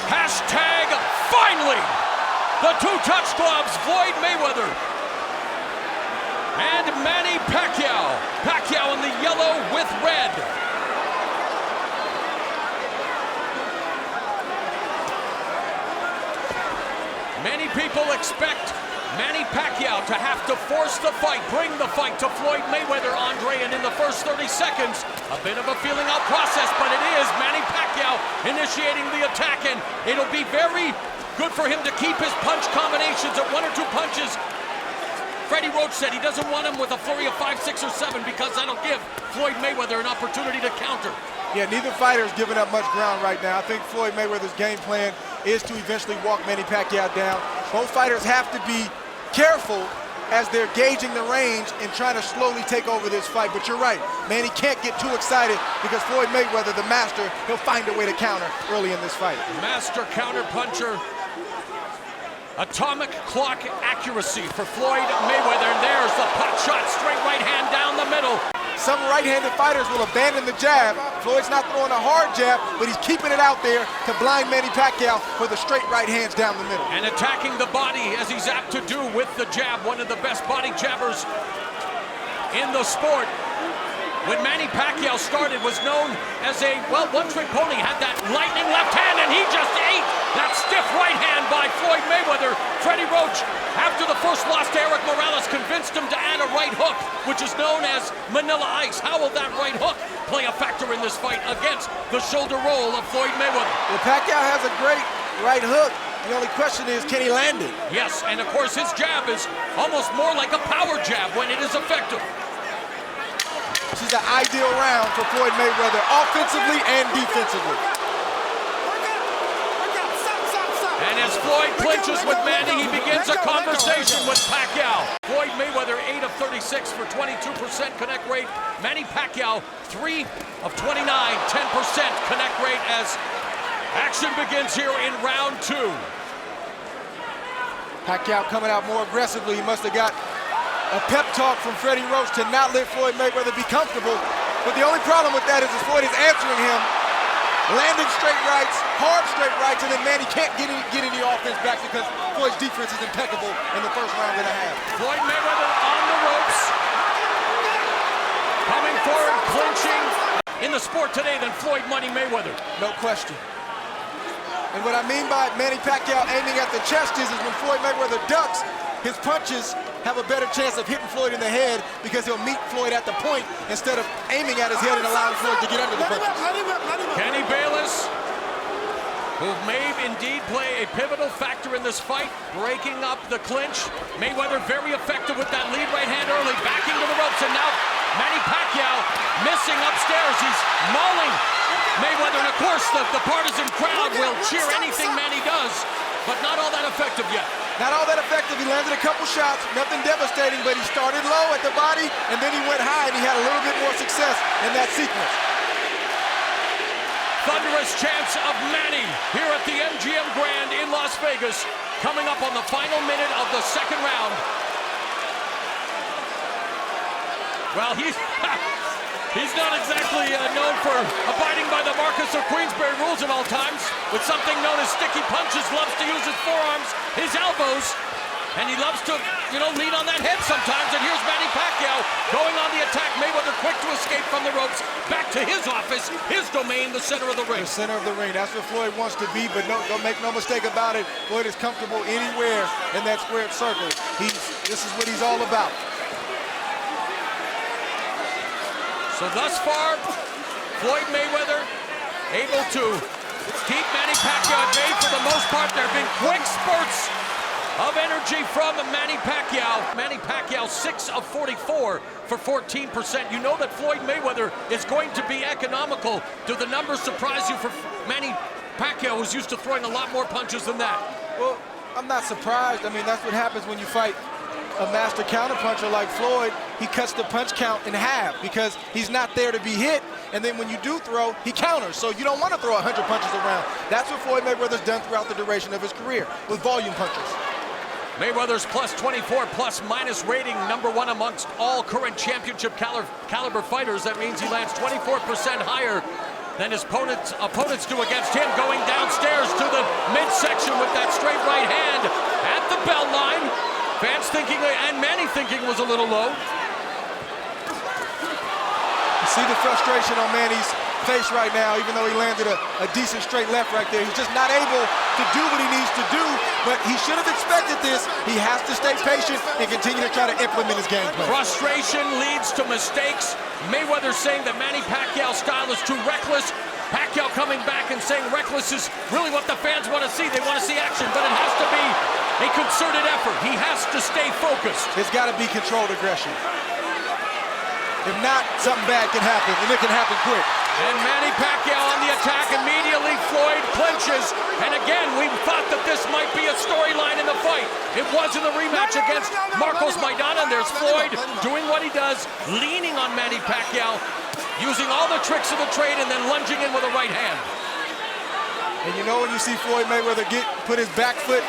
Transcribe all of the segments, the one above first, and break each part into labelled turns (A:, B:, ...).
A: Hashtag finally! The two touch gloves, Floyd Mayweather and Manny Pacquiao. Pacquiao in the yellow with red. Many people expect Manny Pacquiao to have to force the fight, bring the fight to Floyd Mayweather, Andre, and in the first 30 seconds, a bit of a feeling out process, but it is Manny Pacquiao initiating the attack, and it'll be very good for him to keep his punch combinations at 1 or 2 punches. Freddie Roach said he doesn't want him with a flurry of 5, 6, or 7 because that'll give Floyd Mayweather an opportunity to counter.
B: Yeah, neither fighter is giving up much ground right now. I think Floyd Mayweather's game plan is to eventually walk Manny Pacquiao down. Both fighters have to be careful as they're gauging the range and trying to slowly take over this fight. But you're right, Manny can't get too excited because Floyd Mayweather, the master, he'll find a way to counter early in this fight.
A: Master counter puncher. Atomic clock accuracy for Floyd Mayweather. And there's the pot shot, straight right hand down the middle.
B: Some right-handed fighters will abandon the jab. Floyd's not throwing a hard jab, but he's keeping it out there to blind Manny Pacquiao for the straight right hands down the middle.
A: And attacking the body as he's apt to do with the jab, one of the best body jabbers in the sport. When Manny Pacquiao started, was known as a, well, one-trick pony, had that lightning left hand, and he just ate that stiff right hand by Floyd Mayweather. Freddie Roach, after the first loss to Eric Morales, convinced him to add a right hook, which is known as Manila Ice. How will that right hook play a factor in this fight against the shoulder roll of Floyd Mayweather?
B: Well, Pacquiao has a great right hook. The only question is, can he land it?
A: Yes, and of course his jab is almost more like a power jab when it is effective.
B: This is an ideal round for Floyd Mayweather, offensively and defensively.
A: And as Floyd clinches with Manny, he begins a conversation with Pacquiao. Floyd Mayweather, 8 of 36 for 22% connect rate. Manny Pacquiao, 3 of 29, 10% connect rate as action begins here in round 2.
B: Pacquiao coming out more aggressively. He must have got a pep talk from Freddie Roach to not let Floyd Mayweather be comfortable. But the only problem with that is Floyd is answering him, landing straight rights, hard straight rights, and then Manny can't get any offense back because Floyd's defense is impeccable in the first round and a half.
A: Floyd Mayweather on the ropes, coming forward, clinching. In the sport today than Floyd Money Mayweather.
B: No question. And what I mean by Manny Pacquiao aiming at the chest is when Floyd Mayweather ducks, his punches have a better chance of hitting Floyd in the head because he'll meet Floyd at the point instead of aiming at his head and allowing Floyd to get under the punches.
A: Kenny Bayless, who may indeed play a pivotal factor in this fight, breaking up the clinch. Mayweather very effective with that lead right hand early, backing to the ropes, and now Manny Pacquiao missing upstairs. He's mauling Mayweather, and of course the partisan crowd will cheer anything Manny does, but not all that effective yet.
B: Not all that effective. He landed a couple shots, nothing devastating, but he started low at the body, and then he went high, and he had a little bit more success in that sequence.
A: Thunderous chants of Manny here at the MGM Grand in Las Vegas, coming up on the final minute of the second round. Well, he's not exactly known for abiding by the Marcus of Queensberry rules at all times. With something known as sticky punches, loves to use his forearms, his elbows, and he loves to, lean on that head sometimes. And here's Manny Pacquiao going on the attack. Mayweather quick to escape from the ropes, back to his office, his domain, the center of the ring.
B: The center of the ring, that's where Floyd wants to be, but don't make no mistake about it. Floyd is comfortable anywhere in that squared circle. This is what he's all about.
A: So thus far, Floyd Mayweather able to keep Manny Pacquiao at bay for the most part. There have been quick spurts of energy from Manny Pacquiao. Manny Pacquiao, 6 of 44 for 14%. You know that Floyd Mayweather is going to be economical. Do the numbers surprise you for Manny Pacquiao, who's used to throwing a lot more punches than that?
B: Well, I'm not surprised. I mean, that's what happens when you fight a master counterpuncher like Floyd. He cuts the punch count in half because he's not there to be hit, and then when you do throw, he counters. So you don't want to throw 100 punches around. That's what Floyd Mayweather's done throughout the duration of his career with volume punches.
A: Mayweather's plus 24 plus minus rating, #1 amongst all current championship caliber fighters. That means he lands 24% higher than his opponents do against him. Going downstairs to the thinking, and Manny thinking, was a little low.
B: You see the frustration on Manny's face right now, even though he landed a decent straight left right there. He's just not able to do what he needs to do, but he should have expected this. He has to stay patient and continue to try to implement his game plan.
A: Frustration leads to mistakes. Mayweather saying that Manny Pacquiao's style is too reckless. Pacquiao coming back and saying reckless is really what the fans want to see. They want to see action, but it has to be a concerted effort. He has to stay focused.
B: It's got to be controlled aggression. If not, something bad can happen, and it can happen quick.
A: And Manny Pacquiao on the attack. Immediately Floyd clinches. And again, we thought that this might be a storyline in the fight. It was in the rematch against Marcos Maidana. And there's Floyd doing what he does, leaning on Manny Pacquiao, using all the tricks of the trade, and then lunging in with a right hand.
B: And you know when you see Floyd Mayweather put his back foot,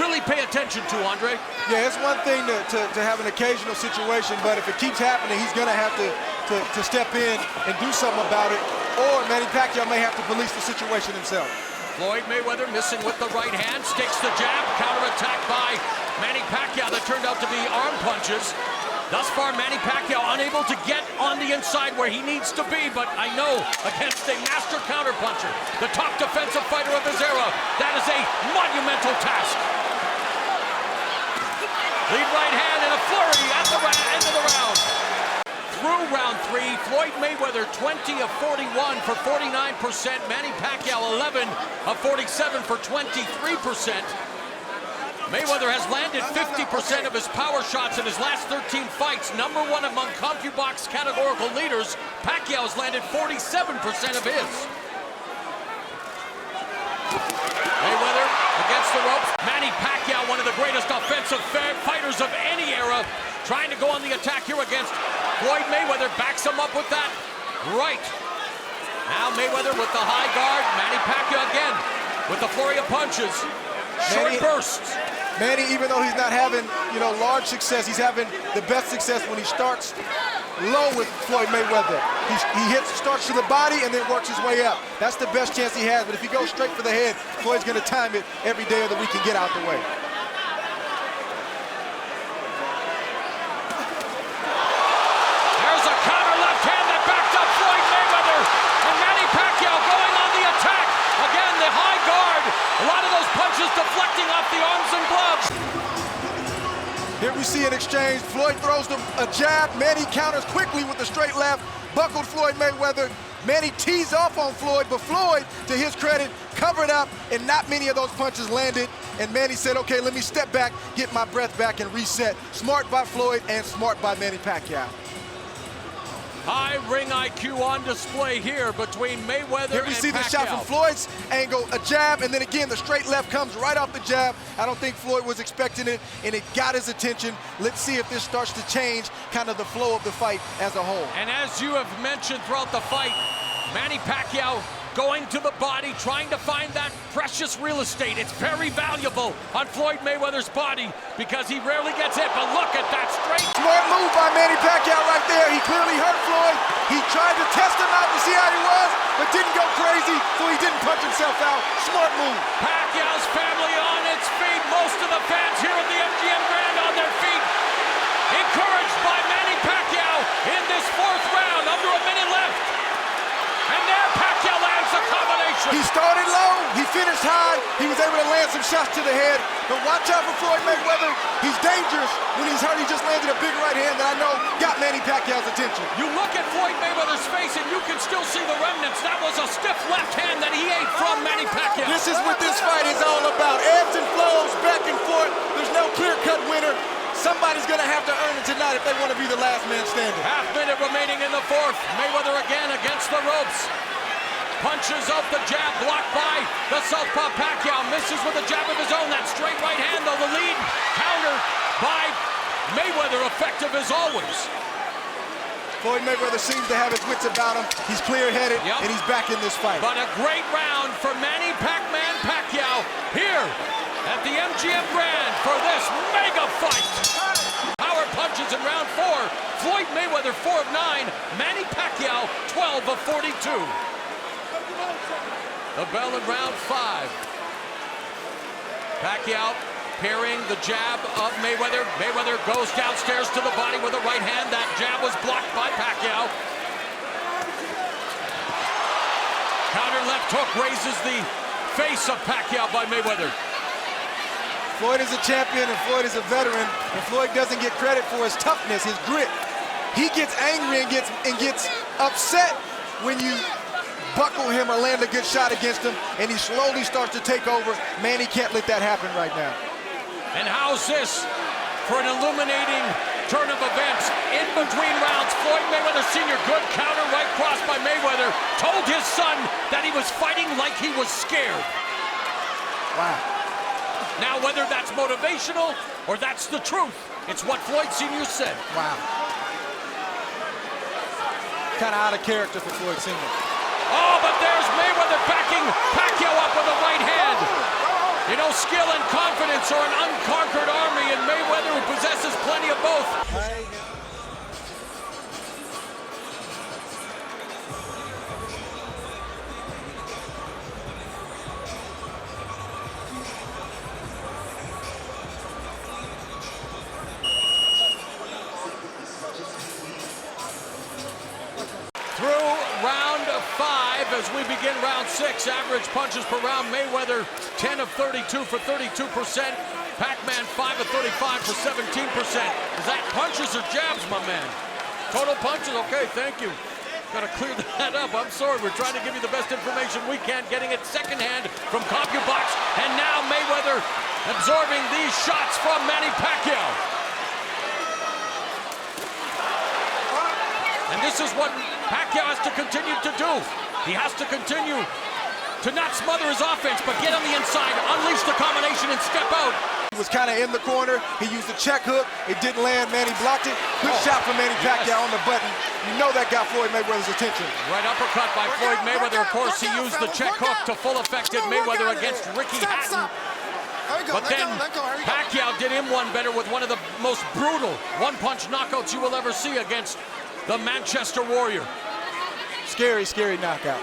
A: really pay attention to, Andre.
B: Yeah, it's one thing to have an occasional situation, but if it keeps happening, he's going to have to step in and do something about it, or Manny Pacquiao may have to police the situation himself.
A: Floyd Mayweather missing with the right hand, sticks the jab, counterattack by Manny Pacquiao that turned out to be arm punches. Thus far, Manny Pacquiao unable to get on the inside where he needs to be, but I know against a master counterpuncher, the top defensive fighter of his era, that is a monumental task. Lead right hand and a flurry at the end of the round. Through round three, Floyd Mayweather 20 of 41 for 49%. Manny Pacquiao 11 of 47 for 23%. Mayweather has landed 50% of his power shots in his last 13 fights. Number one among CompuBox categorical leaders. Pacquiao has landed 47% of his. Mayweather against the ropes. Manny Pacquiao, one of the greatest offensive fighters of any era, trying to go on the attack here against Floyd Mayweather. Backs him up with that right. Now Mayweather with the high guard. Manny Pacquiao again with the flurry of punches. Short bursts.
B: Manny, even though he's not having, large success, he's having the best success when he starts low with Floyd Mayweather. He starts to the body and then works his way up. That's the best chance he has. But if he goes straight for the head, Floyd's going to time it every day of the week and get out the way.
A: There's a counter left hand that backed up Floyd Mayweather. And Manny Pacquiao going on the attack. Again, the high guard. A lot of those punches deflecting off the arms and gloves.
B: Here we see an exchange. Floyd throws a jab. Manny counters quickly with the straight left. Buckled Floyd Mayweather. Manny tees off on Floyd, but Floyd, to his credit, covered up, and not many of those punches landed. And Manny said, okay, let me step back, get my breath back, and reset. Smart by Floyd and smart by Manny Pacquiao.
A: High ring IQ on display here between Mayweather and Pacquiao.
B: Here we see the shot from Floyd's angle, a jab, and then again the straight left comes right off the jab. I don't think Floyd was expecting it, and it got his attention. Let's see if this starts to change kind of the flow of the fight as a whole.
A: And as you have mentioned throughout the fight, Manny Pacquiao going to the body, trying to find that precious real estate. It's very valuable on Floyd Mayweather's body because he rarely gets hit, but look at that straight.
B: Smart move by Manny Pacquiao right there. He clearly hurt Floyd. He tried to test him out to see how he was, but didn't go crazy, so he didn't punch himself out. Smart move.
A: Pacquiao's family on its feet. Most of the fans here at the MGM Grand on their feet. Encouraged by Manny Pacquiao in this fourth round, under a minute left. And there Pacquiao lands a combination.
B: He started low, he finished high, he was able to land some shots to the head. But watch out for Floyd Mayweather. He's dangerous when he's hurt. He just landed a big right hand that I know got Manny Pacquiao's attention.
A: You look at Floyd Mayweather's face and you can still see the remnants. That was a stiff left hand that he ate from Manny Pacquiao.
B: This is what this fight is all about. Ebbs and flows, back and forth. There's no clear-cut winner. Somebody's going to have to earn it tonight if they want to be the last man standing.
A: Half minute remaining in the fourth. Mayweather again against the ropes. Punches up the jab, blocked by the southpaw Pacquiao. Misses with a jab of his own. That straight right hand, though, the lead counter by Mayweather, effective as always.
B: Floyd Mayweather seems to have his wits about him. He's clear-headed, and he's back in this fight.
A: But a great round for Manny Pac-Man Pacquiao here at the MGM Grand for this mega fight. Power punches in round four. Floyd Mayweather 4 of 9. Manny Pacquiao 12 of 42. The bell in round 5. Pacquiao Parrying the jab of Mayweather. Mayweather goes downstairs to the body with a right hand. That jab was blocked by Pacquiao. Counter left hook raises the face of Pacquiao by Mayweather.
B: Floyd is a champion and Floyd is a veteran, and Floyd doesn't get credit for his toughness, his grit. He gets angry and gets upset when you buckle him or land a good shot against him, and he slowly starts to take over. Manny can't let that happen right now.
A: And how's this for an illuminating turn of events? In between rounds, Floyd Mayweather Sr., good counter, right cross by Mayweather, told his son that he was fighting like he was scared.
B: Wow.
A: Now, whether that's motivational or that's the truth, it's what Floyd Sr. said.
B: Wow. Kind of out of character for Floyd Sr.
A: Oh, but there's Mayweather backing Pacquiao up with a right hand. You know, skill and confidence are an unconquered army, and Mayweather, who possesses plenty of both. Through round 5 as we begin round 6. Average punches per round. Mayweather 10 of 32 for 32%. Pac-Man 5 of 35 for 17%. Is that punches or jabs, my man? Total punches? Okay, thank you. Got to clear that up. I'm sorry. We're trying to give you the best information we can. Getting it secondhand from CompuBox. And now Mayweather absorbing these shots from Manny Pacquiao. And this is what Pacquiao has to continue to do. He has to continue to not smother his offense, but get on the inside, unleash the combination, and step out.
B: He was kind of in the corner. He used a check hook. It didn't land. Manny blocked it. Good shot from Manny Pacquiao on the button. You know that got Floyd Mayweather's attention.
A: Right uppercut by Floyd Mayweather. Of course, he used the check hook to full effect in Mayweather against Ricky Hatton. But then Pacquiao did him one better with one of the most brutal one-punch knockouts you will ever see against the Manchester Warrior.
B: Scary, scary knockout.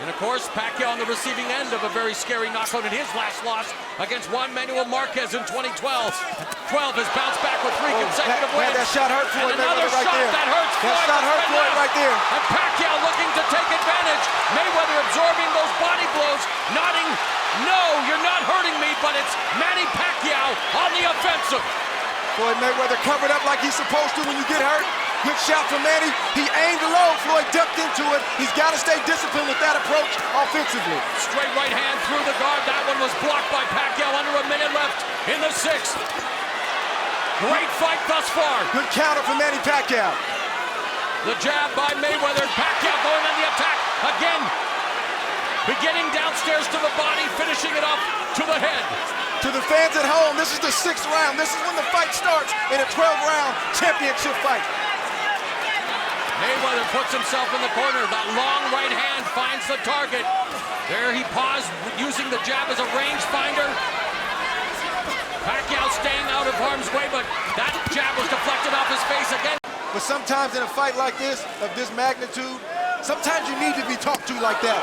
A: And of course, Pacquiao on the receiving end of a very scary knockout in his last loss against Juan Manuel Marquez in 2012. 12 has bounced back with 3 consecutive wins.
B: That shot hurt Floyd Mayweather right there.
A: That hurts Floyd.
B: That shot hurt Floyd right there.
A: And Pacquiao looking to take advantage. Mayweather absorbing those body blows, nodding, no, you're not hurting me, but it's Manny Pacquiao on the offensive.
B: Floyd Mayweather covered up like he's supposed to when you get hurt. Good shot from Manny. He aimed low. Floyd ducked into it. He's got to stay disciplined with that approach offensively.
A: Straight right hand through the guard. That one was blocked by Pacquiao. Under a minute left in the 6th. Great fight thus far.
B: Good counter from Manny Pacquiao.
A: The jab by Mayweather. Pacquiao going on the attack again. Beginning downstairs to the body, finishing it up to the head.
B: To the fans at home, this is the 6th round. This is when the fight starts in a 12-round championship fight.
A: Mayweather puts himself in the corner. That long right hand finds the target. There he paused, using the jab as a range finder. Pacquiao staying out of harm's way, but that jab was deflected off his face again.
B: But sometimes in a fight like this, of this magnitude, sometimes you need to be talked to like that.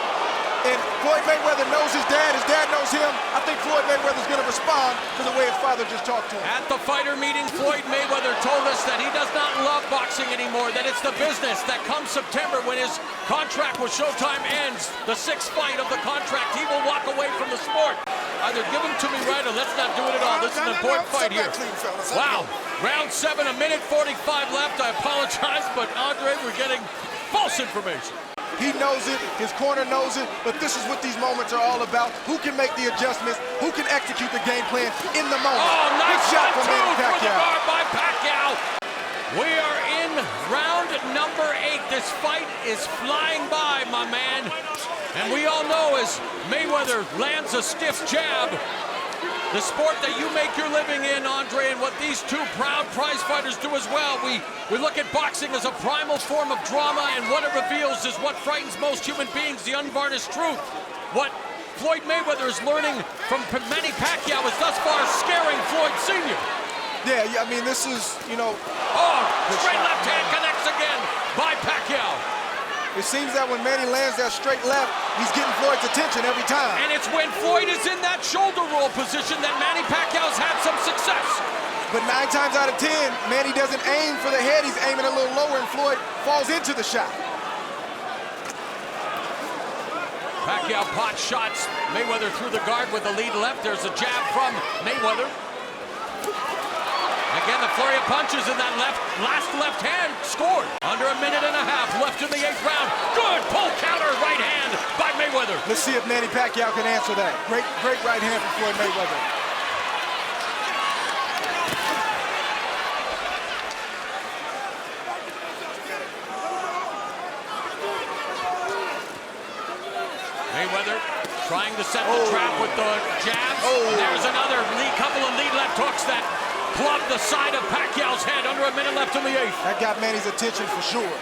B: And Floyd Mayweather knows his dad knows him. I think Floyd Mayweather's going to respond to the way his father just talked to him.
A: At the fighter meeting, Floyd Mayweather told us that he does not love boxing anymore, that it's the business, that come September when his contract with Showtime ends, the 6th fight of the contract, he will walk away from the sport. Either give him to me right or let's not do it at all. This is an important fight here. Wow, round 7, a minute 45 left. I apologize, but Andre, we're getting false information.
B: He knows it, his corner knows it, but this is what these moments are all about. Who can make the adjustments? Who can execute the game plan in the moment?
A: Oh, nice
B: shot
A: from
B: Manny
A: Pacquiao. For the guard by Pacquiao. We are in round number 8. This fight is flying by, my man. And we all know as Mayweather lands a stiff jab, the sport that you make your living in, Andre, and what these two proud prize fighters do as well. We look at boxing as a primal form of drama, and what it reveals is what frightens most human beings, the unvarnished truth. What Floyd Mayweather is learning from Manny Pacquiao is thus far scaring Floyd Sr.
B: Yeah, I mean, this is, you know...
A: Oh, straight left hand connects again by Pacquiao.
B: It seems that when Manny lands that straight left, he's getting Floyd's attention every time.
A: And it's when Floyd is in that shoulder roll position that Manny Pacquiao's had some success.
B: But 9 times out of 10, Manny doesn't aim for the head. He's aiming a little lower, and Floyd falls into the shot.
A: Pacquiao pot shots Mayweather through the guard with the lead left. There's a jab from Mayweather. Again, the flurry of punches in that last left hand scored. Under a minute and a half left in the 8th round. Good pull counter right hand by Mayweather.
B: Let's see if Manny Pacquiao can answer that. Great right hand from Floyd Mayweather.
A: Mayweather trying to set the trap with the jabs. There's another couple of lead left hooks that clubbed the side of Pacquiao's head. Under a minute left in the 8th.
B: That got Manny's attention for sure.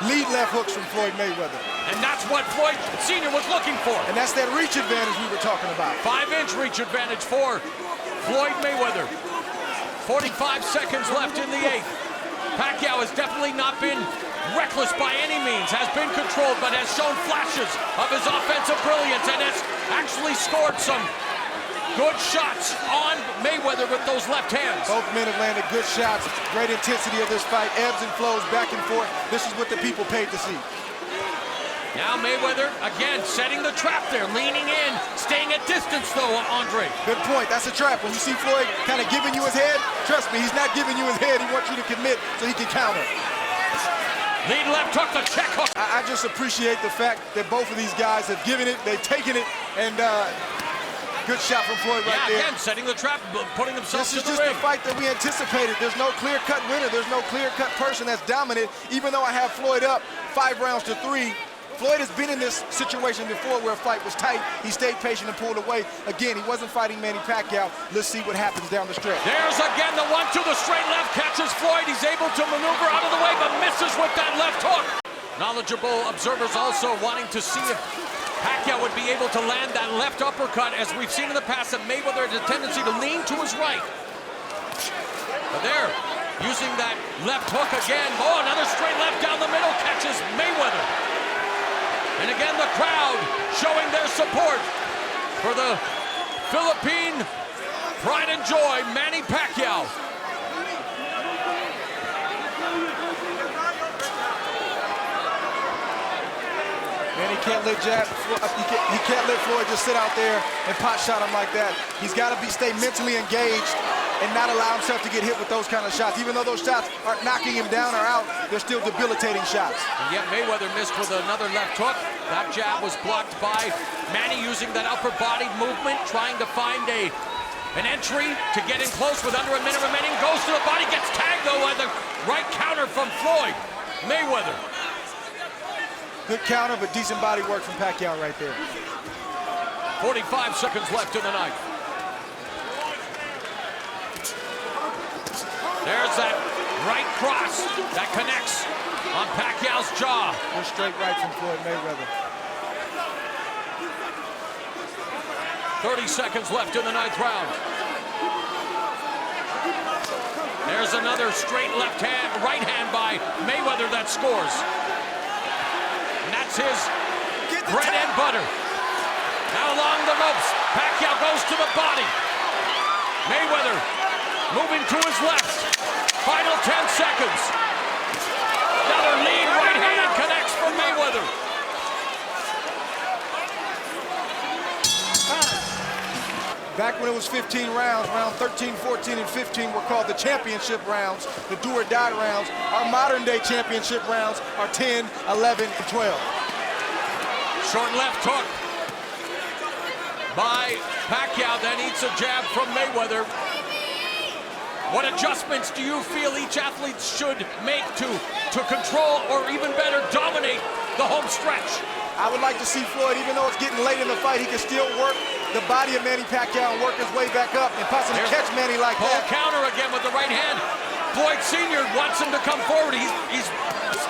B: Lead left hooks from Floyd Mayweather.
A: And that's what Floyd Sr. was looking for.
B: And that's that reach advantage we were talking about.
A: 5-inch reach advantage for Floyd Mayweather. 45 seconds left in the 8th. Pacquiao has definitely not been reckless by any means, has been controlled, but has shown flashes of his offensive brilliance and has actually scored some good shots on Mayweather with those left hands.
B: Both men have landed good shots. Great intensity of this fight. Ebbs and flows back and forth. This is what the people paid to see.
A: Now Mayweather, again, setting the trap there, leaning in, staying at distance though, Andre.
B: Good point. That's a trap. When you see Floyd kind of giving you his head, trust me, he's not giving you his head. He wants you to commit so he can counter.
A: Lead left hook, the check hook.
B: I just appreciate the fact that both of these guys have given it, they've taken it, and good shot from Floyd right there.
A: Again, setting the trap, putting himself
B: This is
A: to the
B: just
A: ring.
B: the fight that we anticipated. There's no clear-cut winner. There's no clear-cut person that's dominant. Even though I have Floyd up 5 rounds to 3, Floyd has been in this situation before where a fight was tight. He stayed patient and pulled away. Again, he wasn't fighting Manny Pacquiao. Let's see what happens down the stretch.
A: There's again the 1-2, the straight left catches Floyd. He's able to maneuver out of the way, but misses with that left hook. Knowledgeable observers also wanting to see if Pacquiao would be able to land that left uppercut. As we've seen in the past, that Mayweather has a tendency to lean to his right. But there, using that left hook again. Oh, another straight left down the middle catches Mayweather. And again, the crowd showing their support for the Philippine pride and joy, Manny Pacquiao.
B: Man, he can't let Floyd just sit out there and pot shot him like that. He's got to stay mentally engaged and not allow himself to get hit with those kind of shots. Even though those shots aren't knocking him down or out, they're still debilitating shots.
A: And yet Mayweather missed with another left hook. That jab was blocked by Manny using that upper body movement, trying to find an entry to get in close with under a minute remaining. Goes to the body, gets tagged though by the right counter from Floyd Mayweather.
B: Good counter, but decent body work from Pacquiao right there.
A: 45 seconds left in the night. There's that right cross that connects on Pacquiao's jaw.
B: Good straight right from Floyd Mayweather.
A: 30 seconds left in the 9th round. There's another straight right hand by Mayweather that scores. And that's his bread and butter. Now along the ropes, Pacquiao goes to the body. Mayweather moving to his left. Final 10 seconds. Another lead right hand connects for Mayweather.
B: Back when it was 15 rounds, round 13, 14, and 15 were called the championship rounds, the do or die rounds. Our modern day championship rounds are 10, 11, and 12.
A: Short left hook by Pacquiao, then eats a jab from Mayweather. What adjustments do you feel each athlete should make to control or even better dominate the home stretch?
B: I would like to see Floyd, even though it's getting late in the fight, he can still work the body of Manny Pacquiao and work his way back up and possibly catch Manny like that.
A: Counter again with the right hand. Floyd Sr. wants him to come forward. He's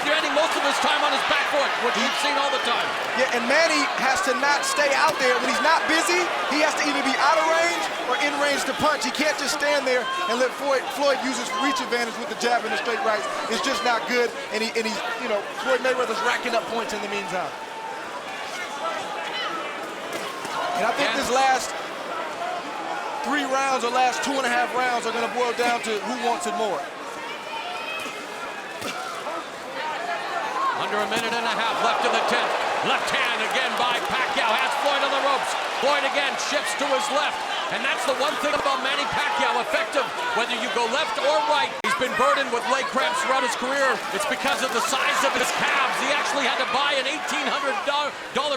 A: spending most of his time on his back foot, which we've seen all the time.
B: Yeah, and Manny has to not stay out there. When he's not busy, he has to either be out of range or in range to punch. He can't just stand there and let Floyd use his reach advantage with the jab and the straight rights. It's just not good, and he's, you know, Floyd Mayweather's racking up points in the meantime. And I think this last 3 rounds or last 2.5 rounds are going to boil down to who wants it more.
A: Under a minute and a half left in the 10th. Left hand again by Pacquiao. Has Floyd on the ropes. Floyd again shifts to his left. And that's the one thing about Manny Pacquiao, effective whether you go left or right. He's been burdened with leg cramps throughout his career. It's because of the size of his calves. He actually had to buy an $1,800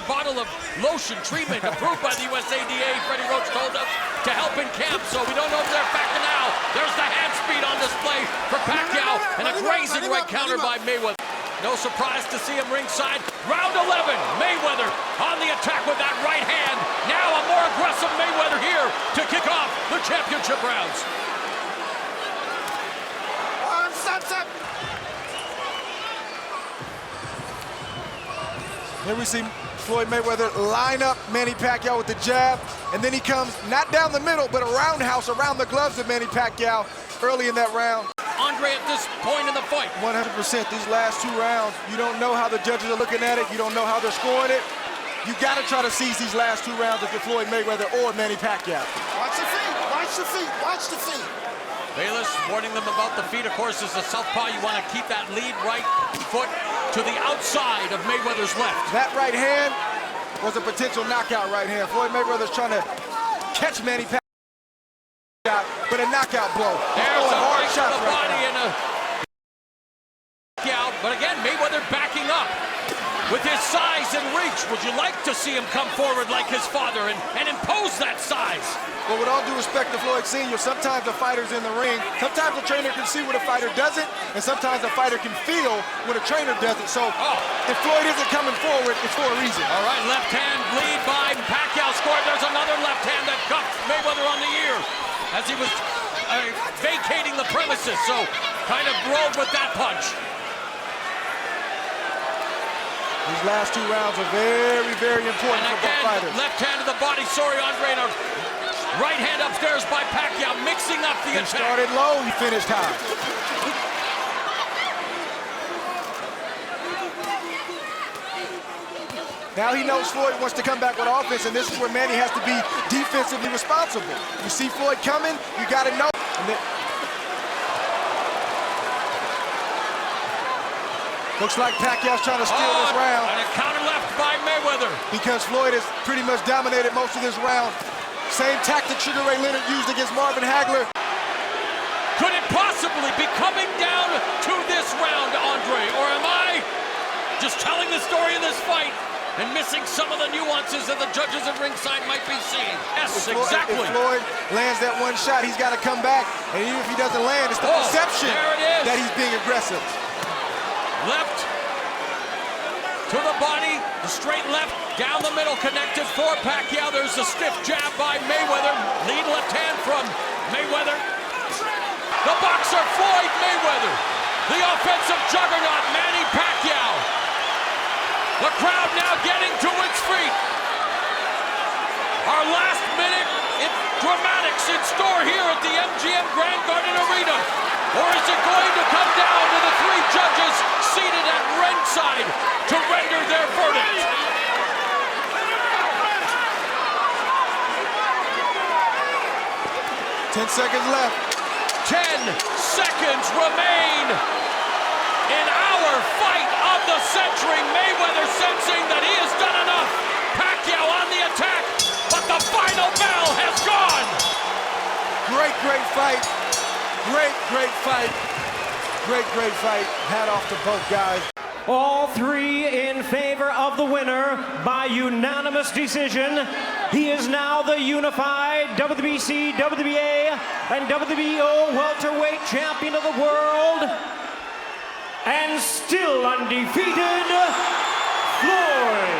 A: bottle of lotion treatment approved by the USADA, Freddie Roach told us, to help in camp. So we don't know if they're effective now. There's the hand speed on display for Pacquiao, and a grazing right counter by Mayweather. No surprise to see him ringside. Round 11, Mayweather on the attack with that right hand. Now a more aggressive Mayweather here to kick off the championship rounds.
B: Stop. Here we see Floyd Mayweather line up Manny Pacquiao with the jab, and then he comes not down the middle, but a roundhouse around the gloves of Manny Pacquiao early in that round.
A: Andre at this point in the fight.
B: 100%, these last 2 rounds, you don't know how the judges are looking at it. You don't know how they're scoring it. You got to try to seize these last 2 rounds if you're Floyd Mayweather or Manny Pacquiao.
C: Watch the feet, watch the feet, watch the feet.
A: Bayless warning them about the feet. Of course, as a southpaw, you want to keep that lead right foot to the outside of Mayweather's left.
B: That right hand was a potential knockout right hand. Floyd Mayweather's trying to catch Manny Pacquiao, but a knockout blow.
A: There's a
B: hard
A: right
B: shot
A: to the
B: right
A: body
B: now.
A: and a out. But again, Mayweather backing up. With his size and reach, would you like to see him come forward like his father and impose that size?
B: Well, with all due respect to Floyd Sr., sometimes the fighter's in the ring, sometimes the trainer can see what a fighter doesn't, and sometimes the fighter can feel what a trainer doesn't. So if Floyd isn't coming forward, it's for a reason.
A: All right, left hand lead by Pacquiao scored. There's another left hand that cuffed Mayweather on the ear as he was vacating the premises, so kind of rode with that punch.
B: These last 2 rounds are very, very important for both fighters.
A: Left hand to the body, sorry, Andre. And a right hand upstairs by Pacquiao, mixing up the attack.
B: He started low, he finished high. Now he knows Floyd wants to come back with offense, and this is where Manny has to be defensively responsible. You see Floyd coming, you got to know. Looks like Pacquiao's trying to steal this round.
A: And a counter left by Mayweather.
B: Because Floyd has pretty much dominated most of this round. Same tactic Sugar Ray Leonard used against Marvin Hagler.
A: Could it possibly be coming down to this round, Andre? Or am I just telling the story of this fight and missing some of the nuances that the judges at ringside might be seeing? Yes, exactly.
B: If Floyd lands that one shot, he's got to come back. And even if he doesn't land, it's the perception that he's being aggressive.
A: Left to the body, the straight left, down the middle, connected for Pacquiao. There's a stiff jab by Mayweather. Lead left hand from Mayweather. The boxer, Floyd Mayweather. The offensive juggernaut, Manny Pacquiao. The crowd now getting to its feet. Our last minute dramatics in store here at the MGM Grand Garden Arena. Or is it going to come down to the 3 judges seated at ringside to render their verdict?
B: Ten seconds left.
A: 10 seconds remain in our fight of the century. Mayweather sensing that he has done enough. Pacquiao on the attack, but the final bell has gone.
B: Great fight. Great fight. Great fight. Hat off to both guys.
D: All 3 in favor of the winner by unanimous decision. He is now the unified WBC, WBA, and WBO welterweight champion of the world. And still undefeated, Floyd